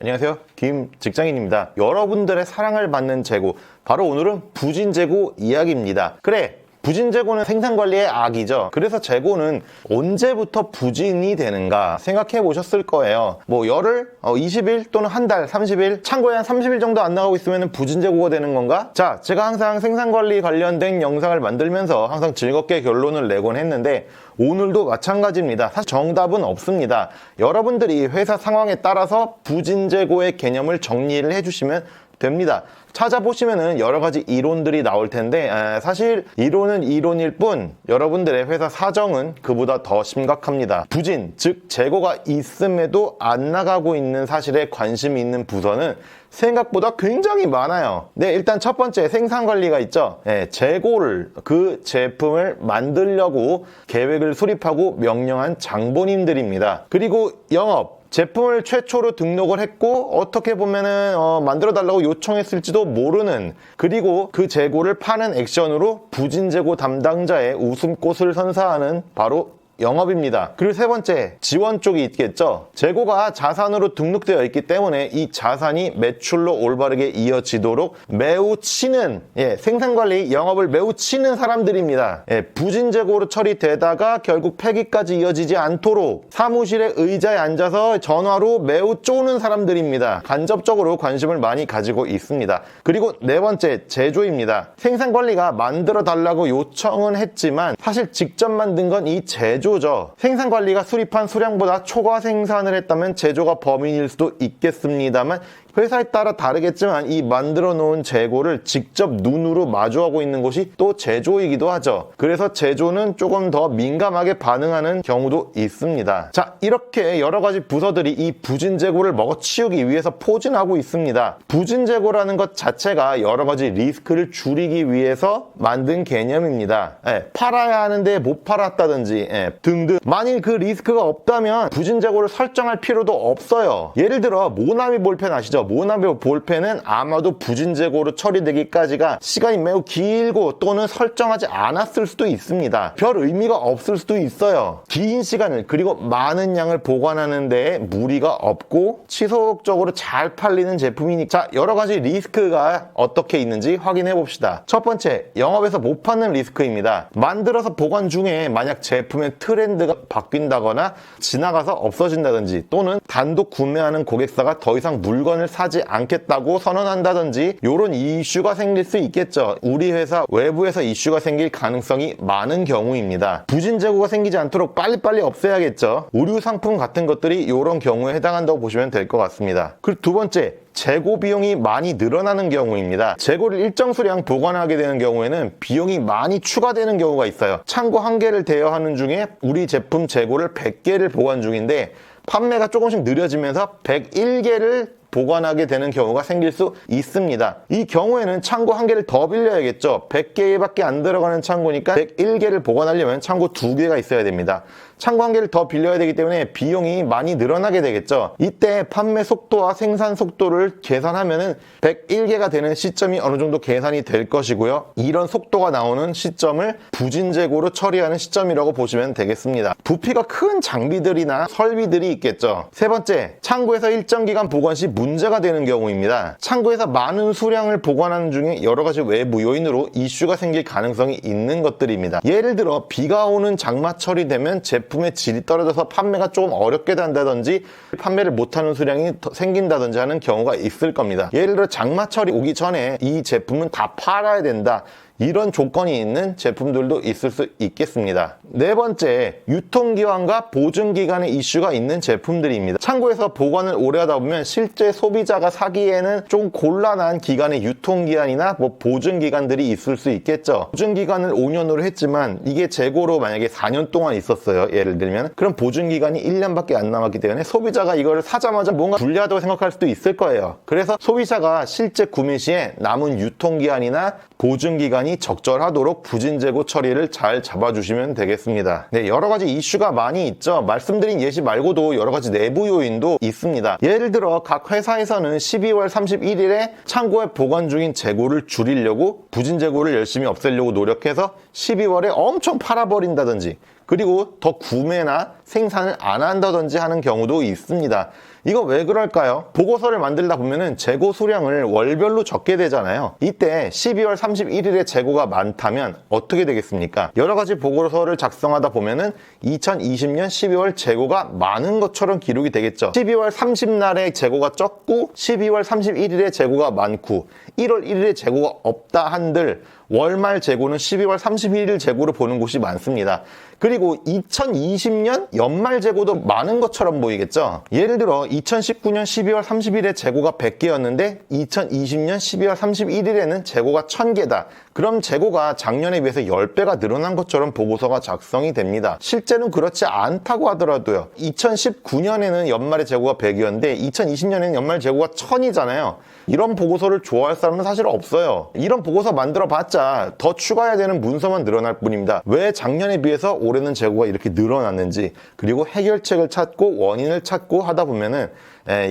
안녕하세요, 김직장인입니다. 여러분들의 사랑을 받는 재고, 바로 오늘은 부진재고 이야기입니다. 그래, 부진재고는 생산관리의 악이죠. 그래서 재고는 언제부터 부진이 되는가 생각해 보셨을 거예요. 뭐 열흘, 20일 또는 한 달, 30일, 창고에 한 30일 정도 안 나가고 있으면 부진재고가 되는 건가? 자, 제가 항상 생산관리 관련된 영상을 만들면서 항상 즐겁게 결론을 내곤 했는데 오늘도 마찬가지입니다. 사실 정답은 없습니다. 여러분들이 회사 상황에 따라서 부진재고의 개념을 정리를 해주시면 됩니다. 찾아보시면은 여러 가지 이론들이 나올 텐데 사실 이론은 이론일 뿐 여러분들의 회사 사정은 그보다 더 심각합니다. 부진, 즉 재고가 있음에도 안 나가고 있는 사실에 관심이 있는 부서는 생각보다 굉장히 많아요. 네, 일단 첫 번째 생산관리가 있죠. 재고를, 그 제품을 만들려고 계획을 수립하고 명령한 장본인들입니다. 그리고 영업, 제품을 최초로 등록을 했고 어떻게 보면은 만들어 달라고 요청했을지도 모르는, 그리고 그 재고를 파는 액션으로 부진재고 담당자의 웃음꽃을 선사하는 바로 영업입니다. 그리고 세 번째, 지원 쪽이 있겠죠. 재고가 자산으로 등록되어 있기 때문에 이 자산이 매출로 올바르게 이어지도록 매우 치는, 생산관리, 영업을 매우 치는 사람들입니다. 부진재고로 처리되다가 결국 폐기까지 이어지지 않도록 사무실의 의자에 앉아서 전화로 매우 쪼는 사람들입니다. 간접적으로 관심을 많이 가지고 있습니다. 그리고 네 번째, 제조입니다. 생산관리가 만들어 달라고 요청은 했지만 사실 직접 만든 건 이 제조 죠. 생산관리가 수립한 수량보다 초과 생산을 했다면 제조가 범인일 수도 있겠습니다만 회사에 따라 다르겠지만 이 만들어 놓은 재고를 직접 눈으로 마주하고 있는 곳이 또 제조이기도 하죠. 그래서 제조는 조금 더 민감하게 반응하는 경우도 있습니다. 자, 이렇게 여러 가지 부서들이 이 부진재고를 먹어치우기 위해서 포진하고 있습니다. 부진재고라는 것 자체가 여러 가지 리스크를 줄이기 위해서 만든 개념입니다. 팔아야 하는데 못 팔았다든지 등등. 만일 그 리스크가 없다면 부진재고를 설정할 필요도 없어요. 예를 들어 모나미 볼펜 아시죠? 모나미 볼펜은 아마도 부진재고로 처리되기까지가 시간이 매우 길고 또는 설정하지 않았을 수도 있습니다. 별 의미가 없을 수도 있어요. 긴 시간을, 그리고 많은 양을 보관하는 데에 무리가 없고 지속적으로 잘 팔리는 제품이니까. 자, 여러 가지 리스크가 어떻게 있는지 확인해 봅시다. 첫 번째, 영업에서 못 파는 리스크입니다. 만들어서 보관 중에 만약 제품의 트렌드가 바뀐다거나 지나가서 없어진다든지 또는 단독 구매하는 고객사가 더 이상 물건을 사지 않겠다고 선언한다든지 이런 이슈가 생길 수 있겠죠. 우리 회사 외부에서 이슈가 생길 가능성이 많은 경우입니다. 부진재고가 생기지 않도록 빨리빨리 없애야겠죠. 의류 상품 같은 것들이 이런 경우에 해당한다고 보시면 될 것 같습니다. 그리고 두 번째, 재고 비용이 많이 늘어나는 경우입니다. 재고를 일정 수량 보관하게 되는 경우에는 비용이 많이 추가되는 경우가 있어요. 창고 1개를 대여하는 중에 우리 제품 재고를 100개를 보관 중인데 판매가 조금씩 느려지면서 101개를 보관하게 되는 경우가 생길 수 있습니다. 이 경우에는 창고 1개를 더 빌려야겠죠. 100개밖에 안 들어가는 창고니까 101개를 보관하려면 창고 2개가 있어야 됩니다. 창고 1개를 더 빌려야 되기 때문에 비용이 많이 늘어나게 되겠죠. 이때 판매 속도와 생산 속도를 계산하면은 101개가 되는 시점이 어느 정도 계산이 될 것이고요. 이런 속도가 나오는 시점을 부진재고로 처리하는 시점이라고 보시면 되겠습니다. 부피가 큰 장비들이나 설비들이 있겠죠. 세 번째, 창고에서 일정 기간 보관 시 문제가 되는 경우입니다. 창고에서 많은 수량을 보관하는 중에 여러 가지 외부 요인으로 이슈가 생길 가능성이 있는 것들입니다. 예를 들어 비가 오는 장마철이 되면 제품의 질이 떨어져서 판매가 조금 어렵게 된다든지 판매를 못하는 수량이 생긴다든지 하는 경우가 있을 겁니다. 예를 들어 장마철이 오기 전에 이 제품은 다 팔아야 된다, 이런 조건이 있는 제품들도 있을 수 있겠습니다. 네 번째, 유통기한과 보증기간의 이슈가 있는 제품들입니다. 창고에서 보관을 오래 하다 보면 실제 소비자가 사기에는 좀 곤란한 기간의 유통기한이나 보증기간들이 있을 수 있겠죠. 보증기간을 5년으로 했지만 이게 재고로 만약에 4년 동안 있었어요. 예를 들면 그럼 보증기간이 1년밖에 안 남았기 때문에 소비자가 이거를 사자마자 뭔가 불리하다고 생각할 수도 있을 거예요. 그래서 소비자가 실제 구매 시에 남은 유통기한이나 보증기간이 적절하도록 부진재고 처리를 잘 잡아주시면 되겠습니다. 네, 여러 가지 이슈가 많이 있죠. 말씀드린 예시 말고도 여러 가지 내부 요인도 있습니다. 예를 들어 각 회사에서는 12월 31일에 창고에 보관 중인 재고를 줄이려고 부진재고를 열심히 없애려고 노력해서 12월에 엄청 팔아버린다든지, 그리고 더 구매나 생산을 안 한다든지 하는 경우도 있습니다. 이거 왜 그럴까요? 보고서를 만들다 보면은 재고 수량을 월별로 적게 되잖아요. 이때 12월 31일에 재고가 많다면 어떻게 되겠습니까? 여러 가지 보고서를 작성하다 보면은 2020년 12월 재고가 많은 것처럼 기록이 되겠죠. 12월 30날에 재고가 적고 12월 31일에 재고가 많고 1월 1일에 재고가 없다 한들 월말 재고는 12월 31일 재고를 보는 곳이 많습니다. 그리고 2020년 연말 재고도 많은 것처럼 보이겠죠. 예를 들어 2019년 12월 30일에 재고가 100개였는데 2020년 12월 31일에는 재고가 1000개다. 그럼 재고가 작년에 비해서 10배가 늘어난 것처럼 보고서가 작성이 됩니다. 실제는 그렇지 않다고 하더라도요. 2019년에는 연말에 재고가 100이었는데 2020년에는 연말 재고가 1000이잖아요. 이런 보고서를 좋아할 사람은 사실 없어요. 이런 보고서 만들어 봤자 더 추가해야 되는 문서만 늘어날 뿐입니다. 왜 작년에 비해서 올해는 재고가 이렇게 늘어났는지, 그리고 해결책을 찾고 원인을 찾고 하다 보면은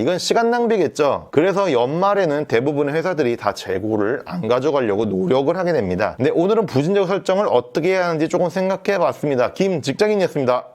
이건 시간 낭비겠죠. 그래서 연말에는 대부분의 회사들이 다 재고를 안 가져가려고 노력을 하게 됩니다. 근데 오늘은 부진재고 설정을 어떻게 해야 하는지 조금 생각해 봤습니다. 김 직장인이었습니다.